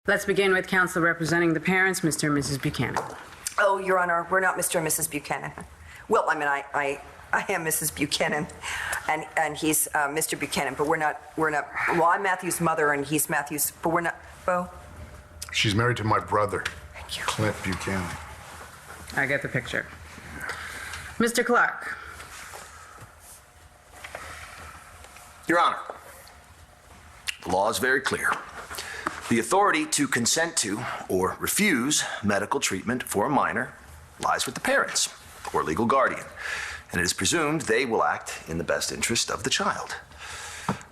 Let's begin with counsel representing the parents, Mr. and Mrs. Buchanan. Oh, Your Honor, we're not Mr. and Mrs. Buchanan. Well, I mean, I am Mrs. Buchanan, and he's Mr. Buchanan, but we're not, well, I'm Matthew's mother, and he's Matthew's, but we're not, Bo? She's married to my brother, Thank you. Clint Buchanan. I get the picture. Mr. Clark. Your Honor, the law is very clear. The authority to consent to or refuse medical treatment for a minor lies with the parents or legal guardian, and it is presumed they will act in the best interest of the child.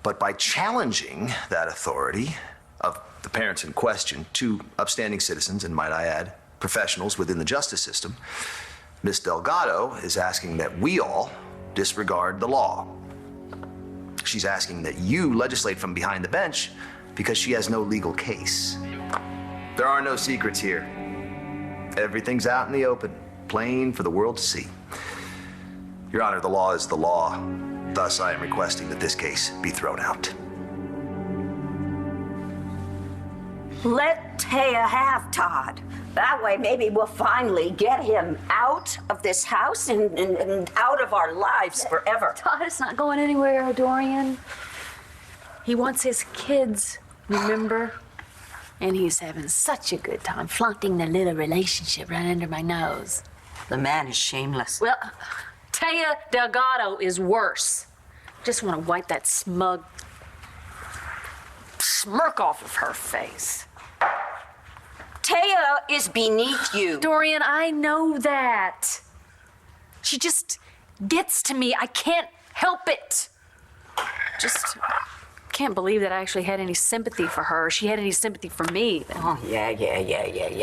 But by challenging that authority of the parents in question to upstanding citizens, and might I add, professionals within the justice system, Ms. Delgado is asking that we all disregard the law. She's asking that you legislate from behind the bench because she has no legal case. There are no secrets here. Everything's out in the open, plain for the world to see. Your Honor, the law is the law. Thus, I am requesting that this case be thrown out. Let Taya have Todd. That way, maybe we'll finally get him out of this house and out of our lives forever. Todd is not going anywhere, Dorian. He wants his kids, remember? And he's having such a good time flaunting their little relationship right under my nose. The man is shameless. Well, Taya Delgado is worse. Just want to wipe that smug smirk off of her face. Taya is beneath you. Dorian, I know that. She just gets to me. I can't help it. Just can't believe that I actually had any sympathy for her. She had any sympathy for me. Oh, yeah.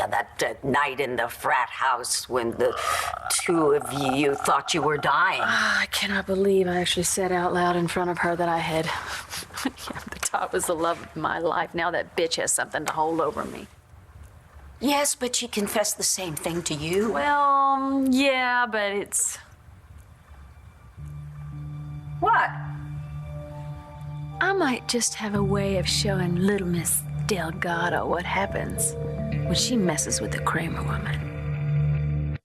That night in the frat house when the two of you thought you were dying. I cannot believe I actually said out loud in front of her that I had... that Todd was the love of my life. Now that bitch has something to hold over me. Yes, but she confessed the same thing to you. Well, yeah, but it's... What? I might just have a way of showing little Miss Delgado what happens when she messes with the Cramer woman.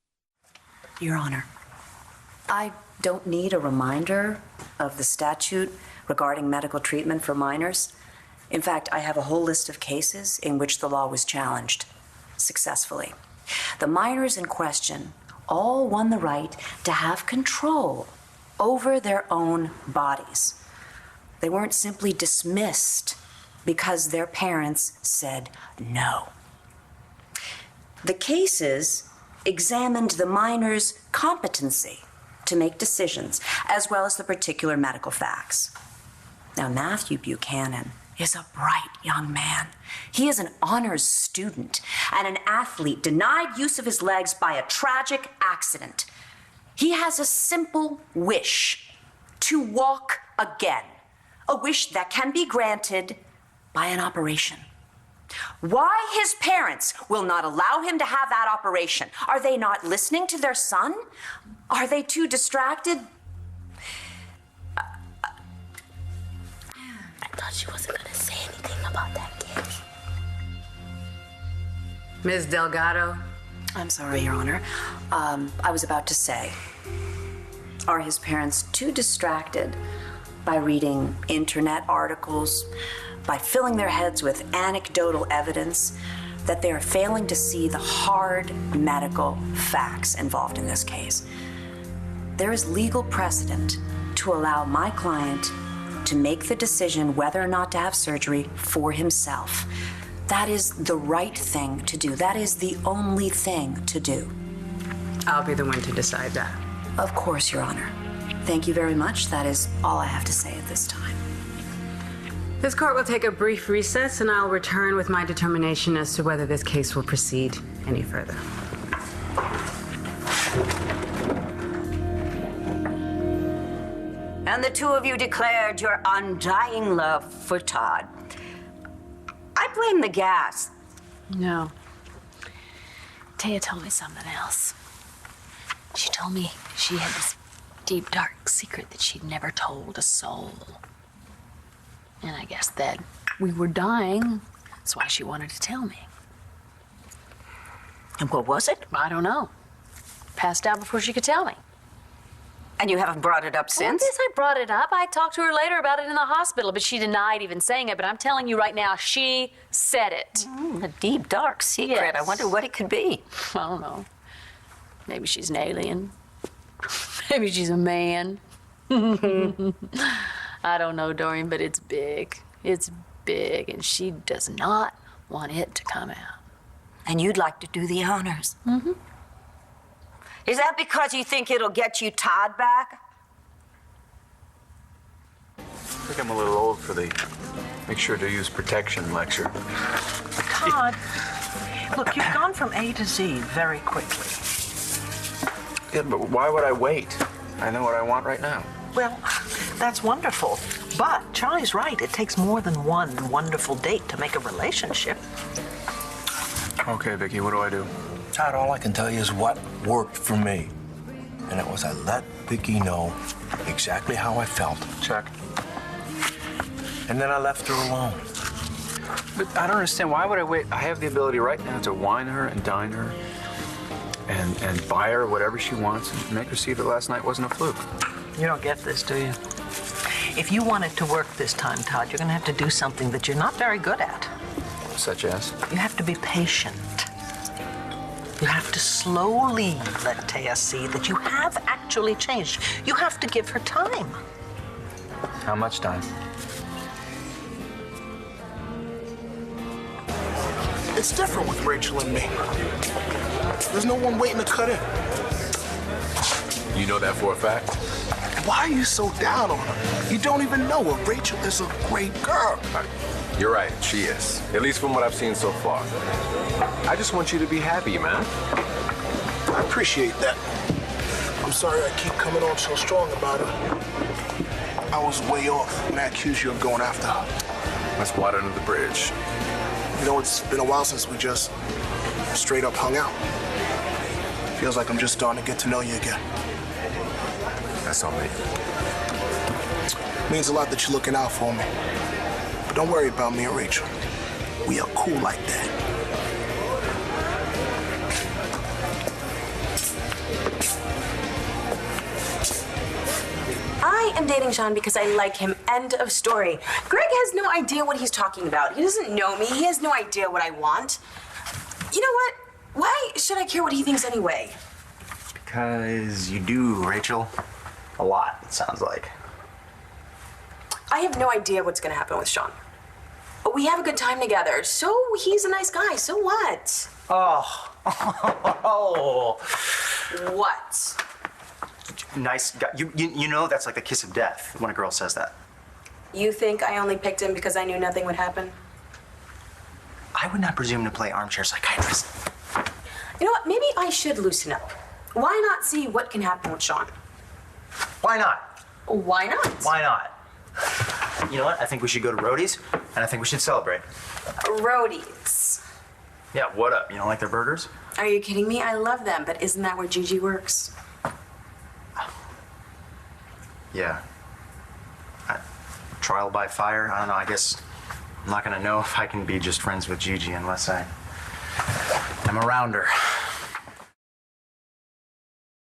Your Honor, I don't need a reminder of the statute regarding medical treatment for minors. In fact, I have a whole list of cases in which the law was challenged successfully. The minors in question all won the right to have control over their own bodies. They weren't simply dismissed because their parents said no. The cases examined the minors' competency to make decisions, as well as the particular medical facts. Now, Matthew Buchanan is a bright young man. He is an honors student and an athlete denied use of his legs by a tragic accident. He has a simple wish to walk again, a wish that can be granted by an operation. Why his parents will not allow him to have that operation? Are they not listening to their son? Are they too distracted? I thought she wasn't going to say anything about that kid. Ms. Delgado. I'm sorry, Your Honor. I was about to say, are his parents too distracted by reading internet articles, by filling their heads with anecdotal evidence, that they are failing to see the hard medical facts involved in this case? There is legal precedent to allow my client to make the decision whether or not to have surgery for himself. That is the right thing to do. That is the only thing to do. I'll be the one to decide that. Of course, Your Honor. Thank you very much. That is all I have to say at this time. This court will take a brief recess, and I'll return with my determination as to whether this case will proceed any further. And the two of you declared your undying love for Todd. I blame the gas. No. Taya told me something else. She told me she had this deep, dark secret that she'd never told a soul. And I guess that we were dying, That's why she wanted to tell me. And what was it? I don't know. Passed out before she could tell me. And you haven't brought it up Well, since? yes, I brought it up. I talked to her later about it in the hospital, but she denied even saying it. But I'm telling you right now, she said it. A deep, dark secret. Yes. I wonder what it could be. I don't know. Maybe she's an alien. Maybe she's a man. I don't know, Dorian, but it's big. It's big, and she does not want it to come out. And you'd like to do the honors. Mm-hmm. Is that because you think it'll get you Todd back? I think I'm a little old for the make sure to use protection lecture. Todd, look, you've gone from A to Z very quickly. Yeah, but why would I wait? I know what I want right now. Well, that's wonderful. But Charlie's right. It takes more than one wonderful date to make a relationship. Okay, Vicky, what do I do? Todd, all I can tell you is what worked for me. And it was I let Vicky know exactly how I felt. Check. And then I left her alone. But I don't understand. Why would I wait? I have the ability right now to wine her and dine her and buy her whatever she wants and make her see that last night wasn't a fluke. You don't get this, do you? If you want it to work this time, Todd, you're going to have to do something that you're not very good at. Such as? You have to be patient. You have to slowly let Taya see that you have actually changed. You have to give her time. How much time? It's different with Rachel and me. There's no one waiting to cut in. You know that for a fact? Why are you so down on her? You don't even know her. Rachel is a great girl. You're right, she is. At least from what I've seen so far. I just want you to be happy, man. I appreciate that. I'm sorry I keep coming on so strong about her. I was way off when I accused you of going after her. Let's water under the bridge. You know, it's been a while since we just straight up hung out. Feels like I'm just starting to get to know you again. That's on me. Means a lot that you're looking out for me. But don't worry about me and Rachel. We are cool like that. I am dating Shaun because I like him. End of story. Greg has no idea what he's talking about. He doesn't know me. He has no idea what I want. You know what? Why should I care what he thinks anyway? Because you do, Rachel. A lot, it sounds like. I have no idea what's going to happen with Shaun. But we have a good time together. So he's a nice guy. So what? Oh. What? Nice guy. You know that's like the kiss of death when a girl says that. You think I only picked him because I knew nothing would happen? I would not presume to play armchair psychiatrist. You know what? Maybe I should loosen up. Why not see what can happen with Shaun? Why not? Why not? Why not? You know what? I think we should go to Rodi's, and I think we should celebrate. Rodi's. Yeah, what up? You don't like their burgers? Are you kidding me? I love them, but isn't that where Gigi works? Yeah. Trial by fire? I don't know. I guess I'm not going to know if I can be just friends with Gigi unless I'm around her.